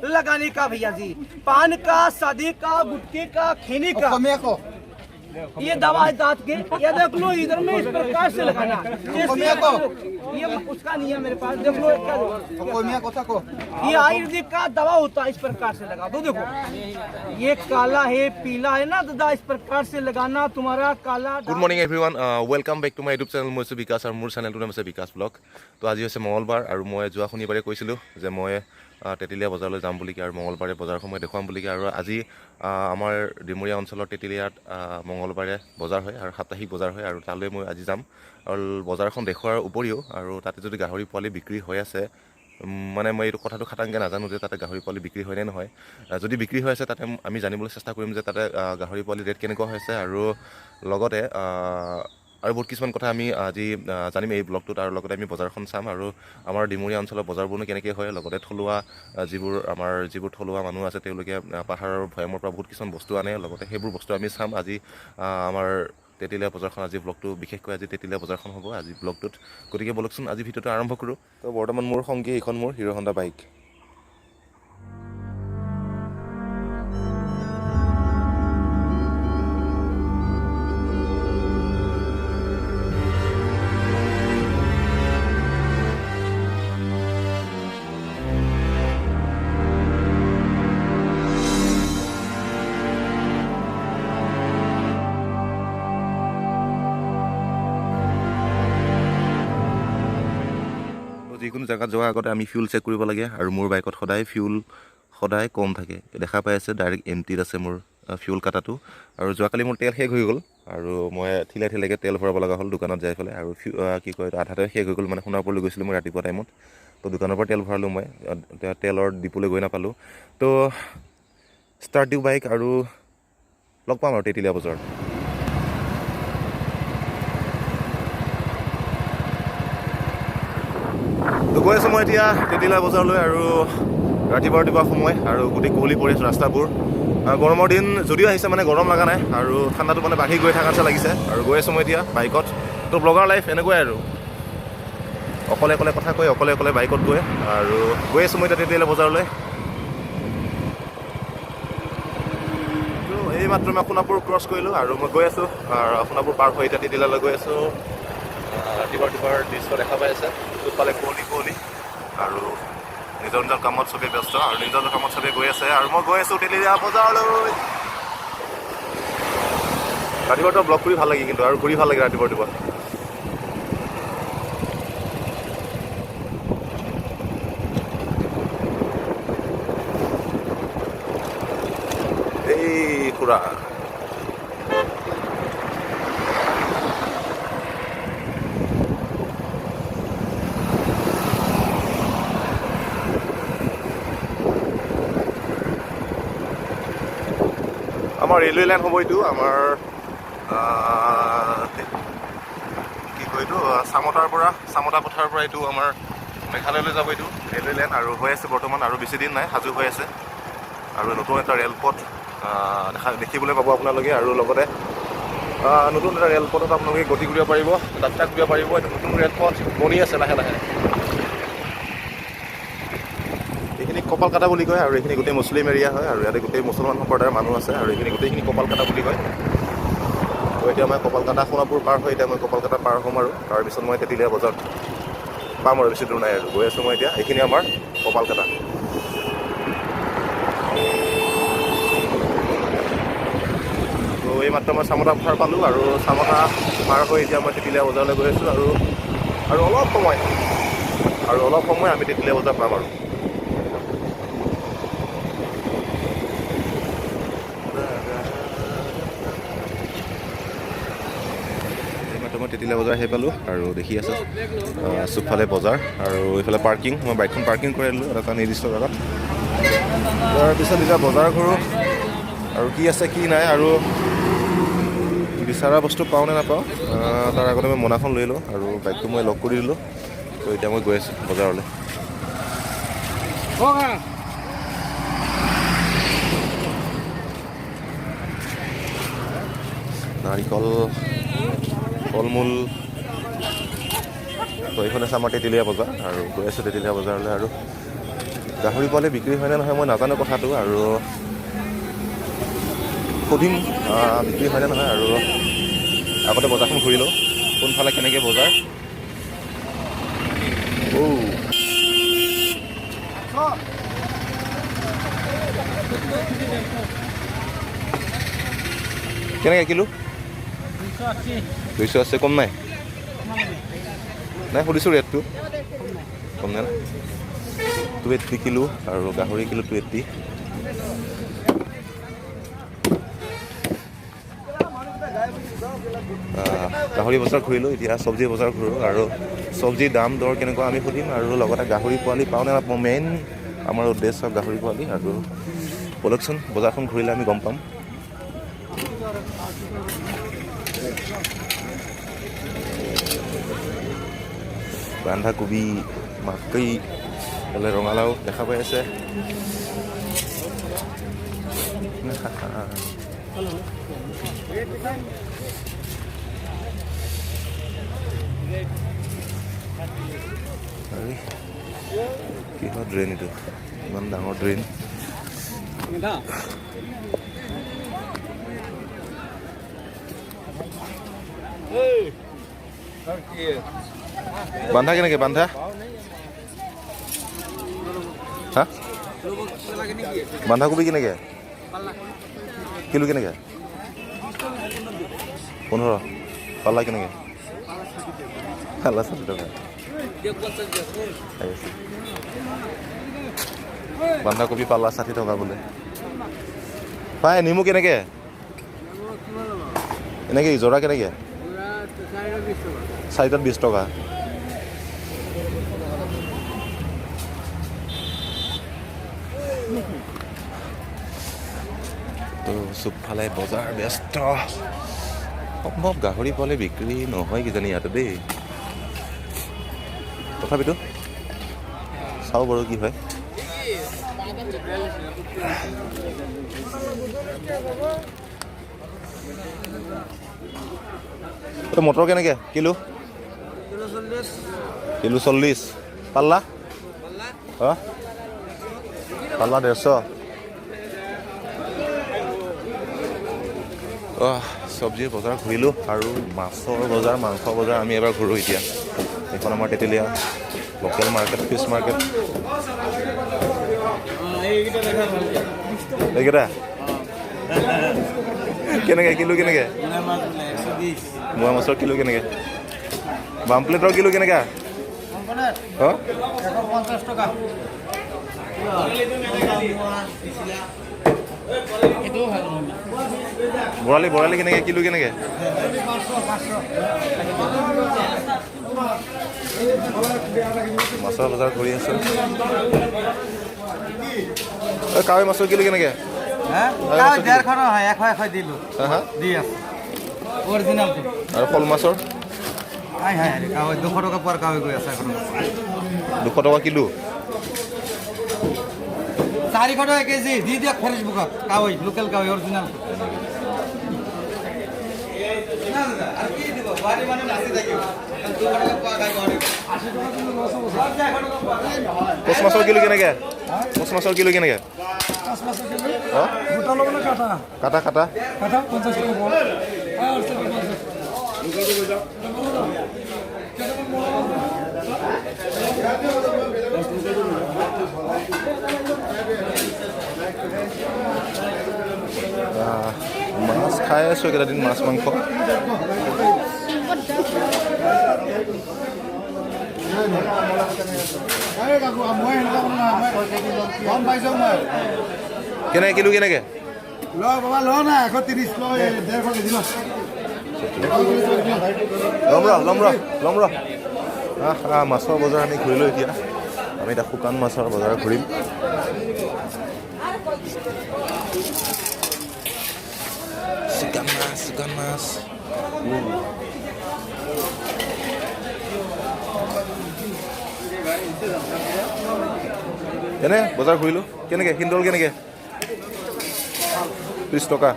लगाने का भैया जी, पान का, शादी का, गुटके का, खैनी का। ये दवा है दांत के, ये देख लो इधर में इस प्रकार से लगाना। ये उसका नहीं है मेरे पास, देख लो ये आयुर्वेदिक का दवा होता है, इस प्रकार से लगा दो। देखो ये काला है, पीला है ना दादा, इस प्रकार से लगाना तुम्हारा काला। Good morning everyone, welcome back to my YouTube channel. মই বিকাশ আৰু মোৰ চেনেলটোৰ নাম আছে বিকাশ ব্লগ। তো আজি হৈছে মঙলবাৰ আৰু মই যোৱা শনিবাৰে কৈছিলোঁ যে মই তেতিলীয়া বজাৰলৈ যাম বুলি, আৰু মঙলবাৰে বজাৰখন মই দেখুৱাম বুলি। আৰু আজি আমাৰ ডিমৰীয়া অঞ্চলৰ তেতিলীয়াত মঙলবাৰে বজাৰ হয় আৰু সাপ্তাহিক বজাৰ হয়, আৰু তালৈ মই আজি যাম। আৰু বজাৰখন দেখুৱাৰ উপৰিও আৰু তাতে যদি গাহৰি পোৱালি বিক্ৰী হৈ আছে, মানে মই এইটো কথাটো খাটাংকৈ নাজানো যে তাতে গাহৰি পোৱালি বিক্ৰী হয় নে নহয়। যদি বিক্ৰী হৈ আছে তাতে আমি জানিবলৈ চেষ্টা কৰিম যে তাতে গাহৰি পোৱালি ৰেট কেনেকুৱা হৈছে, আৰু লগতে আৰু বহুত কিছুমান কথা আমি আজি জানিম এই ব্লগটোত। আৰু লগতে আমি বজাৰখন চাম আৰু আমাৰ ডিমৰীয়া অঞ্চলৰ বজাৰবোৰনো কেনেকৈ হয়, লগতে থলুৱা যিবোৰ থলুৱা মানুহ আছে তেওঁলোকে পাহাৰৰ ভৈয়ামৰ পৰা বহুত কিছুমান বস্তু আনে, লগতে সেইবোৰ বস্তু আমি চাম আজি আমাৰ তেতিলীয়া বজাৰখন। আজি ব্লগটো বিশেষকৈ আজি তেতিলীয়া বজাৰখন হ'ব আজি ব্লগটোত। গতিকে বলকচোন আজি ভিডিঅ'টো আৰম্ভ কৰোঁ। তো বৰ্তমান মোৰ সংগী এইখন মোৰ হিৰ' হণ্ডা বাইক। যিকোনো জেগাত যোৱাৰ আগতে আমি ফিউল চেক কৰিব লাগে, আৰু মোৰ বাইকত ফিউল সদায় কম থাকে। দেখা পাই আছে ডাইৰেক্ট এমটিত আছে মোৰ ফিউল কাটাটো। আৰু যোৱাকালি মোৰ তেল শেষ হৈ গ'ল আৰু মই ঠিলাইকৈ তেল ভৰাব লগা হ'ল দোকানত যাই পেলাই। আৰু কি কয় আধাতে শেষ হৈ গ'ল, মানে সোণাপুৰলৈ গৈছিলোঁ মই ৰাতিপুৱা টাইমত। তো দোকানৰ পৰা তেল ভৰালোঁ মই, তেলৰ ডিপুলৈ গৈ নাপালোঁ। তো ষ্টাৰ্ট দিওঁ বাইক আৰু লগ পাম আৰু তেতিলীয়া বজাৰত। তো গৈ আছোঁ মই এতিয়া তেতিলীয়া বজাৰলৈ, আৰু ৰাতিপুৱা সময় আৰু গোটেই কুঁৱলী পৰি আছে ৰাস্তাবোৰ। গৰমৰ দিন যদিও আহিছে, মানে গৰম লগা নাই, আৰু ঠাণ্ডাটো মানে বাঢ়ি গৈ থকাৰ নিচিনা লাগিছে। আৰু গৈ আছোঁ মই এতিয়া বাইকত। তো ব্লগাৰ লাইফ এনেকুৱাই আৰু অকলে কথা কৈ অকলে বাইকত গৈ গৈ আছোঁ মই এতিয়া তেতিলীয়া বজাৰলৈ। তো এই মাত্ৰ মই সোণাপুৰ ক্ৰছ কৰিলোঁ আৰু মই গৈ আছোঁ সোণাপুৰ পাৰ হৈ এতিয়া তেতিলীয়ালৈ গৈ আছোঁ। ৰাতিপুৱাৰ দৃশ্য দেখা পাই আছে, চবফালে কুঁৱলী আৰু নিজৰ কামত চবেই ব্যস্ত, আৰু নিজৰ কামত চবেই গৈ আছে, আৰু মই গৈ আছোঁ তেতিলীয়া বজাৰলৈ। ৰাতিপুৱা ব্লগ কৰি ভাল লাগে কিন্তু, আৰু ঘূৰি ভাল লাগে ৰাতিপুৱা। এই খুৰা আমাৰ ৰেলৱে লাইন হ'ব এইটো, আমাৰ কি কয় এইটো চামতা পথাৰৰ পৰা এইটো আমাৰ মেঘালয়লৈ যাব এইটো ৰেলৱে লাইন। আৰু হৈ আছে বৰ্তমান, আৰু বেছি দিন নাই, সাজু হৈ আছে। আৰু নতুন এটা ৰেলপথ দেখিবলৈ পাব আপোনালোকে, আৰু লগতে নতুন এটা ৰেলপথত আপোনালোকে গতি কৰিব পাৰিব, যাত্ৰা কৰিব পাৰিব। এইটো নতুন ৰেলপথ বনি আছে লাহে লাহে। এইখিনি কপালকাটা বুলি কয়, আৰু এইখিনি গোটেই মুছলিম এৰিয়া হয়, আৰু ইয়াতে গোটেই মুছলমান সম্প্ৰদায়ৰ মানুহ আছে, আৰু এইখিনি গোটেইখিনি কপালকাটা বুলি কয়। তো এতিয়া মই কপালকাটা সোণাপুৰ পাৰ হৈ এতিয়া মই কপালকাটা পাৰ হ'ম, আৰু তাৰপিছত মই তেতিলীয়া বজাৰত পাম, আৰু বেছি দূৰ নাই। আৰু গৈ আছোঁ মই এতিয়া, এইখিনি আমাৰ কপালকাটা। তো এই মাত্ৰ মই চামতা পথাৰ পালোঁ, আৰু চামতা পাৰ হৈ এতিয়া মই তেতিলীয়া বজাৰলৈ গৈ আছোঁ। আৰু অলপ সময় আমি তেতিলীয়া বজাৰ পাম। আৰু মই তেতিলীয়া বজাৰ আহি পালোঁ, আৰু দেখি আছে চবফালে বজাৰ, আৰু এইফালে পাৰ্কিং। মই বাইকখন পাৰ্কিং কৰি দিলোঁ এটা নিৰ্দিষ্ট জেগাত। তাৰপিছত এতিয়া বজাৰ কৰোঁ, আৰু কি আছে কি নাই, আৰু বিচৰা বস্তু পাওঁ নে নাপাওঁ তাৰ আগতে মই মোনাখন লৈ লওঁ, আৰু বাইকটো মই লক কৰি দিলোঁ। তো এতিয়া মই গৈ আছোঁ বজাৰলৈ। নাৰিকল, ফল মূল। তো এইখন আছে আমাৰ তেতিলীয়া বজাৰ, আৰু গৈ আছোঁ তেতিলীয়া বজাৰলৈ। আৰু গাহৰি পোৱালি বিক্ৰী হয়নে নহয় মই নাজানো কথাটো, আৰু সুধিম বিক্ৰী হয়নে নহয়। আৰু আগতে বজাৰখন ঘূৰি লওঁ, কোনফালে কেনেকৈ বজাৰ। কেনেকৈ কিলো? 280। কম নাই? নাই সুধিছোঁ ৰেটটো, কম নাই না? 280 কিলো আৰু গাহৰি কিলো 280। গাহৰি বজাৰ ঘূৰিলোঁ, এতিয়া চব্জি বজাৰ ঘূৰোঁ, আৰু চব্জিৰ দাম দৰ কেনেকুৱা আমি সুধিম, আৰু লগতে গাহৰি পোৱালি পাওঁ নে নাপাওঁ, মেইন আমাৰ উদ্দেশ্য গাহৰি পোৱালি। আৰু ব'লকচোন বজাৰখন ঘূৰিলে আমি গম পাম। বন্ধাকবি, মাকৈ, এইফালে ৰঙালাও দেখা পাই আছে। কিহৰ ড্ৰেইন এইটো, ইমান ডাঙৰ ড্ৰেইন। বান্ধা কেনেকৈ বান্ধা? হা বন্ধাকবি কেনেকৈ কিলো? কেনেকৈ? 15। পাল্লা কেনেকৈ? পাল্লা 60 টকা। বন্ধাকবি পাল্লা 60 টকা বোলে। পাই নেমু কেনেকৈ? এনেকৈ জোৰা কেনেকৈ? 4টাত 20 টকা। তো চবফালে বজাৰ ব্যস্ত। সম্ভৱ গাহৰি পোৱালি বিক্ৰী নহয় কিজানি ইয়াতে দেই, তথাপিতো চাওঁ বাৰু কি হয়। মটৰ কেনেকৈ কিলো? কিলো 40। পাল্লা? অঁ পাল্লা 150। চব্জিৰ বজাৰ ঘূৰিলোঁ, আৰু মাছৰ বজাৰ, মাংস বজাৰ আমি এবাৰ ঘূৰোঁ এতিয়া। এইখন আমাৰ তেতেলীয়া লোকেল মাৰ্কেট, ফিছ মাৰ্কেট। এইকেইটা কেনেকৈ কিলো? কেনেকৈ মোৱা মাছৰ কিলো? কেনেকৈ বামপ্লেটৰ কিলো? কেনেকৈ? অঁ 150 টকা। বৰালি কেনেকৈ কিলো? কেনেকৈ? মাছৰ বজাৰ কৰি আছোঁ। কাৱৈ মাছৰ কিলো কেনেকৈ? 150 দিলোঁ। আৰু শ'ল মাছৰ 200 টকা পোৱাৰ কাৱৈ গৈ আছে। 200 টকা কিলো। 400 টকা কেজি দি দিয়ক ফেচবুকত। কাৱৈ, লোকেল কাৱৈ অৰিজিনেল। কচ মাছৰ কিলো কেনেকৈ? কচ মাছৰ কিলো কেনেকৈ? কাটা কাটা 50 টকা। মাছ খাই আছোঁ এইকেইটা দিন, মাছ মাংস। কেনেকৈ কিলো? কেনেকৈ? ল'ম ৰ। মাছৰ বজাৰ আমি ঘূৰিলোঁ এতিয়া। আমি এতিয়া শুকান মাছৰ বজাৰ ঘূৰিম। শুকান মাছ এনে বজাৰ ঘূৰিলোঁ। কেনেকৈ শিন্দল? কেনেকৈ? 30 টকা।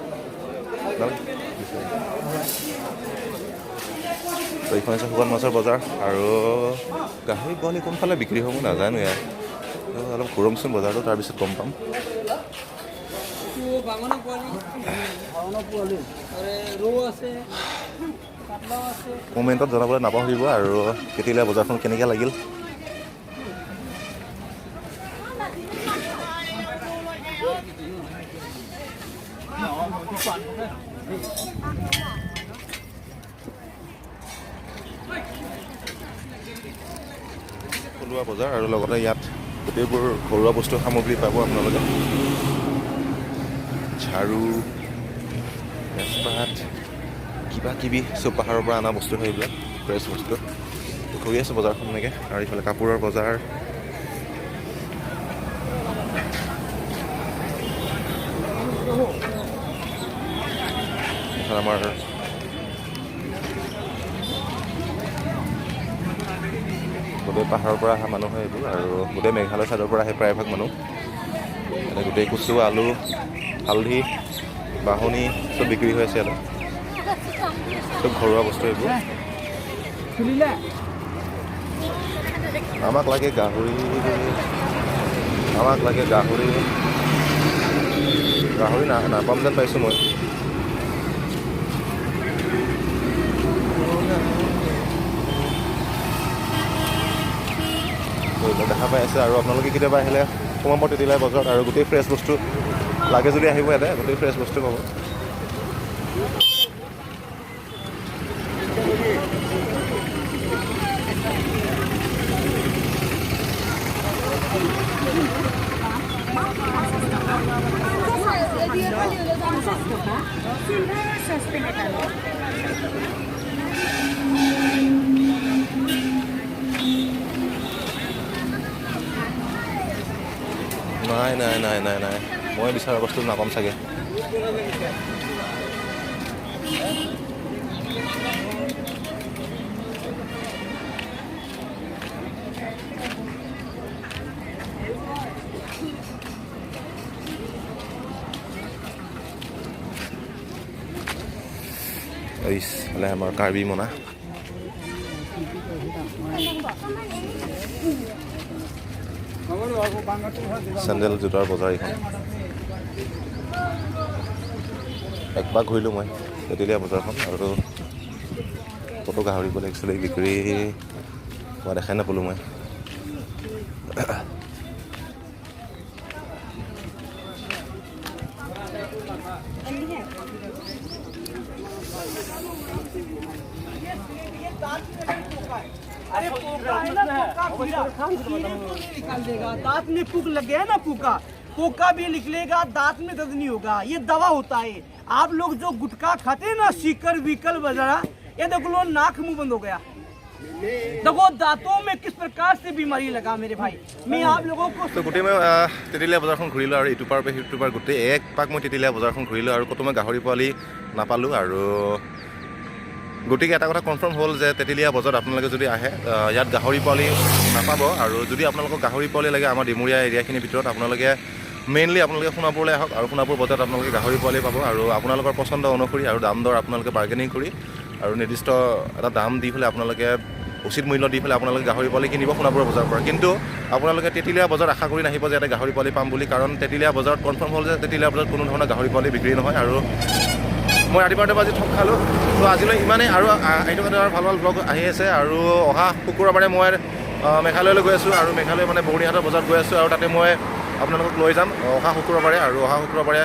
এইখন হৈছে শুকান মাছৰ বজাৰ। আৰু গাহৰি পোৱালি কোনফালে বিক্ৰী হ'ব নাজানো ইয়াৰ। অলপ ঘূৰমচোন বজাৰটো, তাৰপিছত গম পাম। কমেণ্টত জনাবলৈ নাপাহৰিব আৰু তেতিয়াহ'লে বজাৰখন কেনেকৈ লাগিল। থলুৱা বজাৰ আৰু লগতে ইয়াত গোটেইবোৰ ঘৰুৱা বস্তু সামগ্ৰী পাব আপোনালোকে। ঝাৰু, তেজপাত, কিবা কিবি চব পাহাৰৰ পৰা অনা বস্তু হয় এইবিলাক, ফ্ৰেছ বস্তু। ঘূৰি আছোঁ বজাৰখন এনেকৈ। আৰু ইফালে কাপোৰৰ বজাৰ, আমাৰ গোটেই পাহাৰৰ পৰা অহা মানুহ হয় এইবোৰ, আৰু গোটেই মেঘালয় ছাইডৰ পৰা আহে প্ৰায়ভাগ মানুহ। এনে গোটেই কচু, আলু, হালধি, বাহনি চব বিক্ৰী হৈ আছে ইয়াতে, চব ঘৰুৱা বস্তু এইবোৰ। আমাক লাগে গাহৰি, গাহৰি নাপাম যেন পাইছোঁ মই। দেখা পাই আছে। আৰু আপোনালোকে কেতিয়াবা আহিলে সোমাব তেতিয়াহ'লে বজাৰত, আৰু গোটেই ফ্ৰেছ বস্তু লাগে যদি আহিব ইয়াতে, গোটেই ফ্ৰেছ বস্তু পাব। নাই, মই বিচৰা বস্তু নাপাম চাগে। আমাৰ কাৰ্বি মনা চেণ্ডেল জোতাৰ বজাৰ এইখন। একবাৰ ঘূৰিলোঁ মই তেতিয়াহ'লে বজাৰখন, আৰু ক'তো গাহৰি পোৱালি একচুৱেলি বিক্ৰী হোৱা দেখাই নাপালোঁ মই। दांत में पुक लग गया ना, पोका भी निकलेगा, दांत में दर्द नहीं होगा। ये दवा होता है। आप लोग जो गुटखा खाते हैं ना, सीकर विकल वगैरह, ये देख लो नाक मुंह बंद हो गया। देखो दांतों में किस प्रकार से बीमारी लगा मेरे भाई। मैं आप लोगों को গোটেই মই তেতিয়াহ'লে বজাৰখন ঘূৰিলোঁ, আৰু ইটোপাৰ পৰা সিটোপাৰ গোটেই এক পাক মই তেতিয়াহ'লে বজাৰখন ঘূৰিলোঁ, আৰু ক'তো মই গাহৰি পোৱালি নাপালোঁ। আৰু গতিকে এটা কথা কনফাৰ্ম হ'ল যে তেতেলীয়া বজাৰত আপোনালোকে যদি আহে, ইয়াত গাহৰি পোৱালি নাপাব। আৰু যদি আপোনালোকক গাহৰি পোৱালি লাগে আমাৰ ডিমৰীয়া এৰিয়াখিনিৰ ভিতৰত, আপোনালোকে মেইনলি আপোনালোকে সোণাপুৰলৈ আহক, আৰু সোণাপুৰ বজাৰত আপোনালোকে গাহৰি পোৱালি পাব। আৰু আপোনালোকৰ পচন্দ অনুসৰি আৰু দাম দৰ আপোনালোকে বাৰ্গেনিং কৰি, আৰু নিৰ্দিষ্ট এটা দাম দি পেলাই আপোনালোকে উচিত মূল্য দি পেলাই আপোনালোকে গাহৰি পোৱালি কিনিব সোণাপুৰ বজাৰৰ পৰা। কিন্তু আপোনালোকে তেতেলীয়া বজাৰ আশা কৰি নাহিব যে ইয়াতে গাহৰি পোৱালি পাম বুলি, কাৰণ তেতেলীয়া বজাৰত কনফাৰ্ম হ'ল যে তেতেলীয়া বজাৰত কোনো ধৰণৰ গাহৰি পোৱালি বিক্ৰী নহয়। আৰু মই ৰাতিপুৱা আজি ঠগ খালোঁ। তো আজিলৈ ইমানেই, আৰু এইটো ভাল ব্লগ আহি আছে। আৰু অহা শুক্ৰবাৰে মই মেঘালয়লৈ গৈ আছোঁ, আৰু মেঘালয় মানে বৰণিহাটৰ বজাৰত গৈ আছোঁ, আৰু তাতে মই আপোনালোকক লৈ যাম অহা শুক্ৰবাৰে। আৰু অহা শুক্ৰবাৰে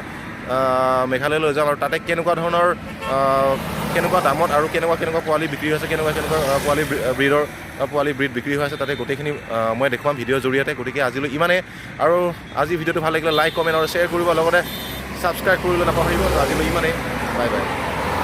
মেঘালয় লৈ যাম, আৰু তাতে কেনেকুৱা ধৰণৰ কেনেকুৱা দামত আৰু কেনেকুৱা পোৱালি বিক্ৰী হৈছে, কেনেকুৱা পোৱালি ব্ৰীড বিক্ৰী হৈ আছে, তাতে গোটেইখিনি মই দেখুৱাম ভিডিঅ'ৰ জৰিয়তে। গতিকে আজিলৈ ইমানেই, আৰু আজি ভিডিঅ'টো ভাল লাগিলে লাইক, কমেণ্ট আৰু শ্বেয়াৰ কৰিব, লগতে ছাবস্ক্ৰাইব কৰিবলৈ নাপাহৰিব। আজিলৈ ইমানেই, বাই বাই।